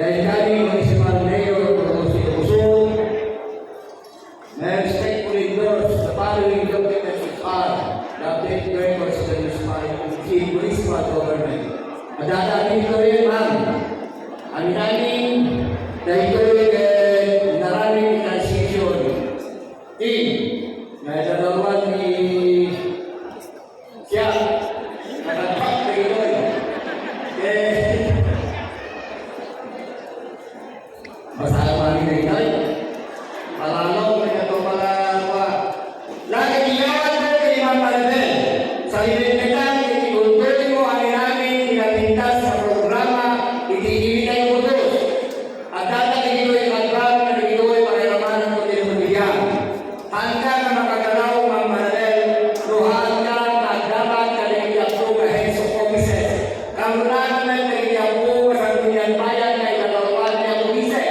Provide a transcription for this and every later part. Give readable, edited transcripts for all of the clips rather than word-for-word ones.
dari kami Municipal Mayor Provinsi Luzon, may respectful endorse the following documents are the update records of the municipal government. Madadagin ko rin, ma'am, ang daming dahil naraming transition team na dalawan ni siya nagagpak na ito'y masalah kami na ito'y palalaw na ito mga lagi niyawan ko kay Imam Maribel sa ibigatan ikulturin mo ang namin pinapintas sa programa itiibigay mo dos at datang ito'y matbang na ito'y pariramanan ko din mo bigyan hanggang na makagalaw Imam Maribel luhaan ka na dapat ka na iyapo ka heads of offices kamunan na iyapo sa kunyan bayan na itatawag niya pumise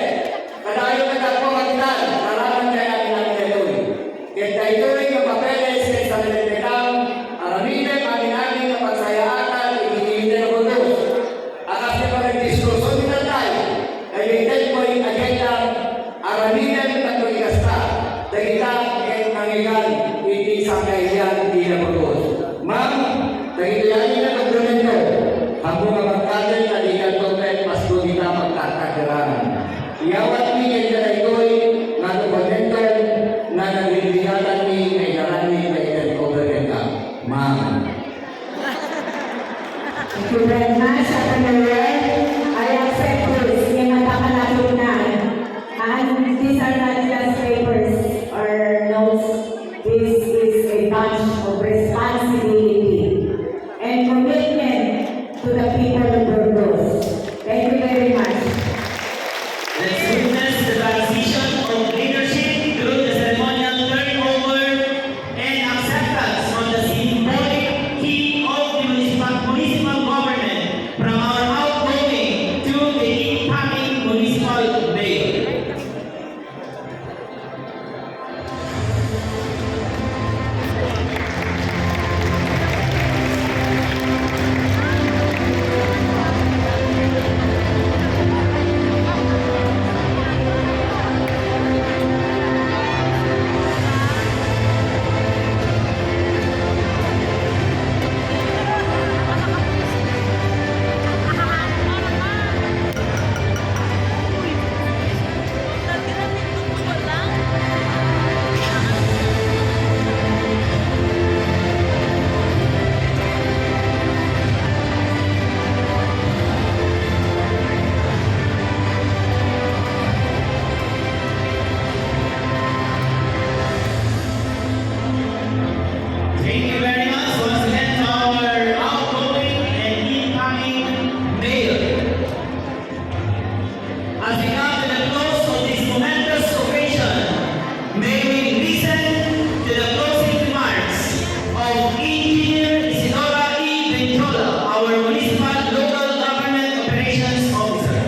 kadayo ka na po kagitan nalaman kaya namin ito'y kaya ito'y kapapeles kay sa nilitang araminin ang namin na pagsayaan itinigil mo dos akas na pag-diskurso nila tayo ay itin mo yung agenda araminin at tuligasta dagitang ang nangigan hindi sa kailan hindi na mo dos ma'am dagitayanin na dokumento hanggang magkakalit na ligan dokumento mas doon kita magkakagaranan iawat ni kaya na ito'y na dokumento na nagbibigalan ni kailangan ni kailan dokumento ma'am. Thank you very much, I accept this. May magkakalakunan. And these are not just papers or notes. This is a bunch of responsibility and commitment to the people of Burgos. Thank you very much. Let's witness the transition of leadership through the ceremonial turnover and acceptance of the symbolic key of the municipal government from our outgoing to the incoming municipal mayor. Thank you very much once again to our outgoing and incoming mayor. As we come to the close of this momentous occasion, may we listen to the closing remarks of Engineer Isidora E. Benjola, our municipal local government operations officer.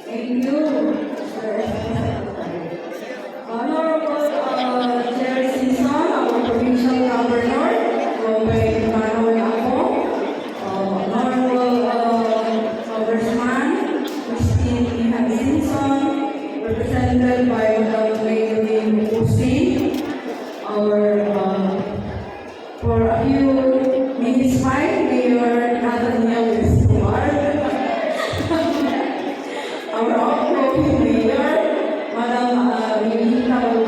Thank you, Sir. Honorable Chair Simpson, our provincial governor, Robert Manuel Ako, Honorable Congressman Christine Ihan Simpson, represented by Madam Mayor Hussein, our for a few minutes by Mayor Nathaniel Escobar. Our outgoing mayor, Madam Yulita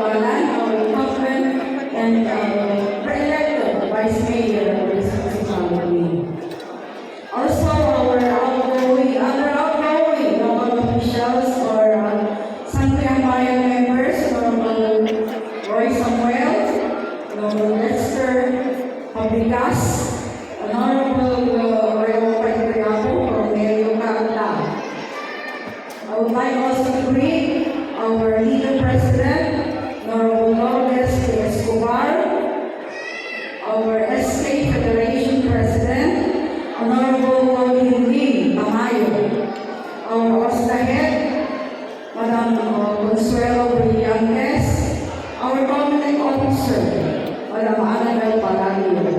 I would like also to greet our leader president, Honorable Lourdes Escobar, our SK Federation president, Honorable Claudine Lee Tamayo, our OSTA head, Madam Consuelo Brillantes, our government officer, Madam Annabel Palacio,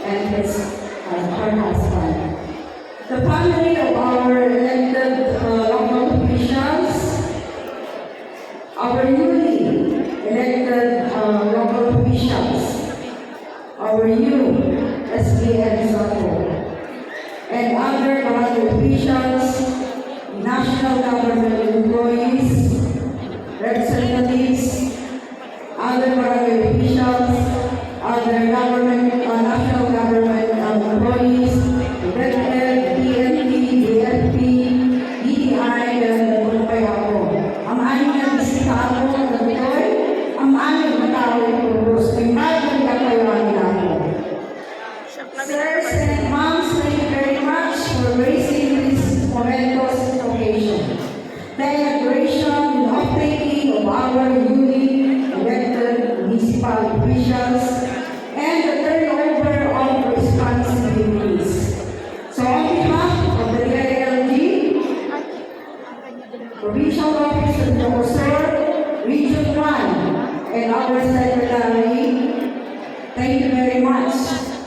and her husband. The family of our elected local officials, our newly elected local officials, our new SPN Sato, and other government officials, national government employees, representatives, other government officials, other government, national government employees, elected, PNP, DFP, DTI, dan kaya ako. Ang aming nagbisita ako ng Pinoy, ang aming matao ay puros, ay magandang kakayuan nila ako. Sirs and moms, thank you very much for raising this momentous occasion. The inauguration and uptaking of our newly elected municipal officials and the turnover of responsibilities. So on behalf of the DILG, Provincial Office of Jocosur, Region 1, and our Secretary, thank you very much.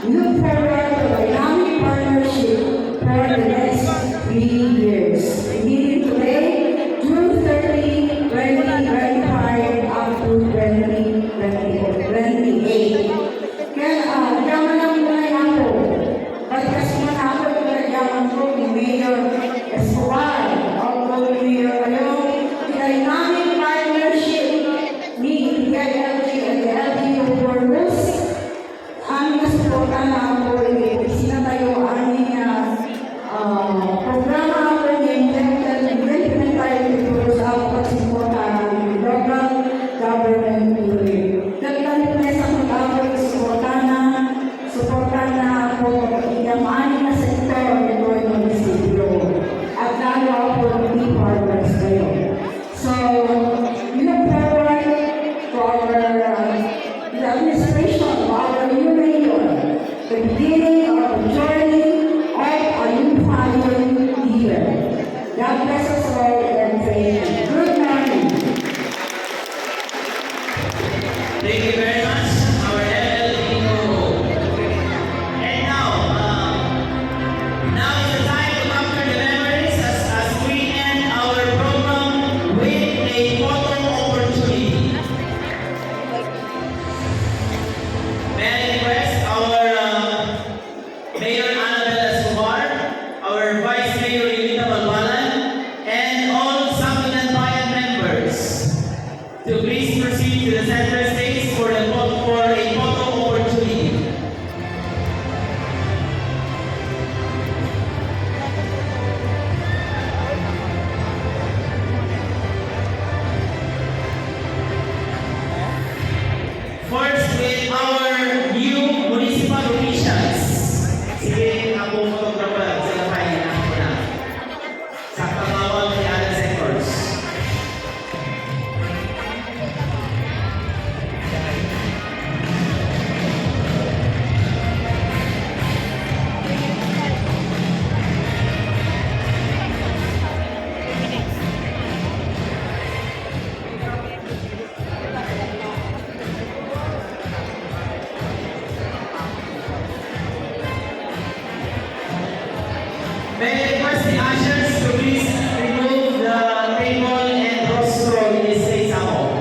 We look forward to a dynamic partnership for the next 3 years. Beginning today, June 30, 2025 up to 2028. Kaya, yaman lang muna ako. Pagkas muna ako yung yaman ko ni Mayor Escobar. Although ni Mayor kayo, dynamic partnership ni DILG and the LGU for Rus. Aming nasuporta na ako, sinatayo aming programa ako i-implement tayo dito sa ako pagsuporta ng local government unit. Nagkalit na sa mga suporta na ako yung aming na sektor nito yung munisipyo. At lalo ako hindi partners kayo. So, we look forward to our the administration of our new mayor, the beginning of the journey of a unifying year. God bless us all and thank you. Good morning. Thank you very much, our LLPO. And now is the time to capture the memories as we end our program with a photo opportunity. May I request our Mayor Annabel Escobar, our Vice Mayor Yulita Balbalan, and all Sangguniang Bayan members to please proceed to the center stage for a photo opportunity. First, with our new municipal officials. Sige, ako photographer, sila kayo na ako na. Sa pangawal ni other sectors. May I request the ushers to please remove the table and rostro in this place ako.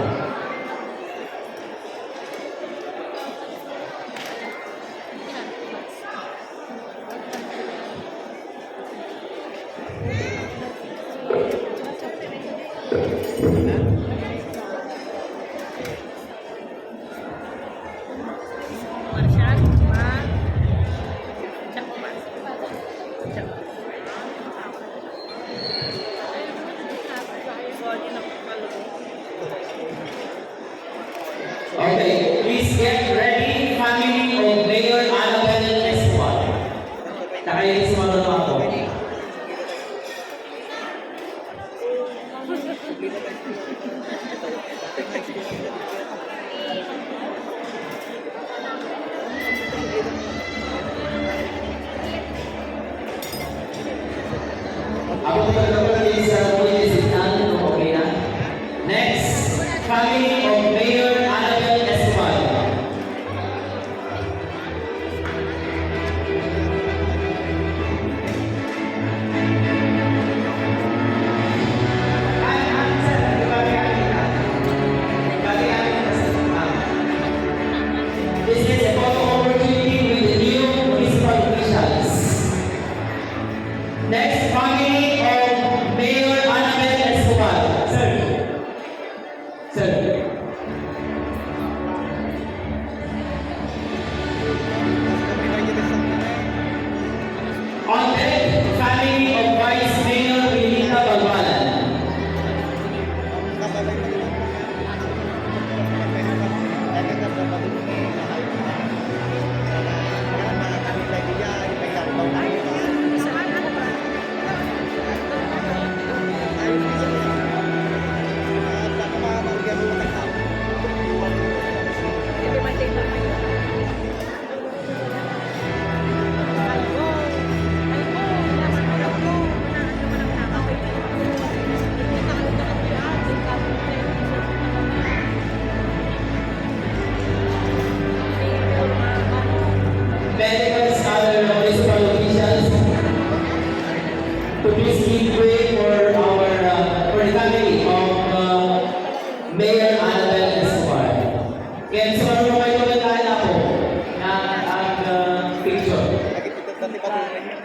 Okay, please get ready, family of Mayor Annabel Escobar. Nakainis mo na ako. Ako po talaga sa Pilipinas, okay na? Next, family of Mayor Annabel Escobar. This is a photo opportunity with the new municipal officials. Next, family of Mayor Annabel Escobar. Sir. Sir. On deck, family of Vice Mayor Rilita Balbalan. Medical scholar municipal officials to please give way